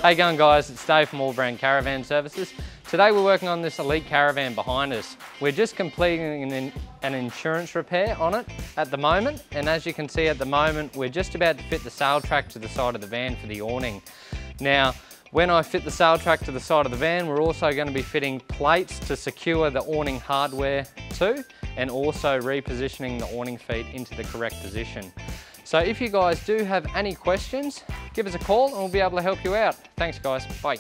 How you going, guys? It's Dave from All Brand Caravan Services. Today we're working on this Elite Caravan behind us. We're just completing an insurance repair on it at the moment, and as you can see at the moment we're just about to fit the sail track to the side of the van for the awning. Now when I fit the sail track to the side of the van, we're also going to be fitting plates to secure the awning hardware too, and also repositioning the awning feet into the correct position. So if you guys do have any questions, give us a call and we'll be able to help you out. Thanks guys, bye.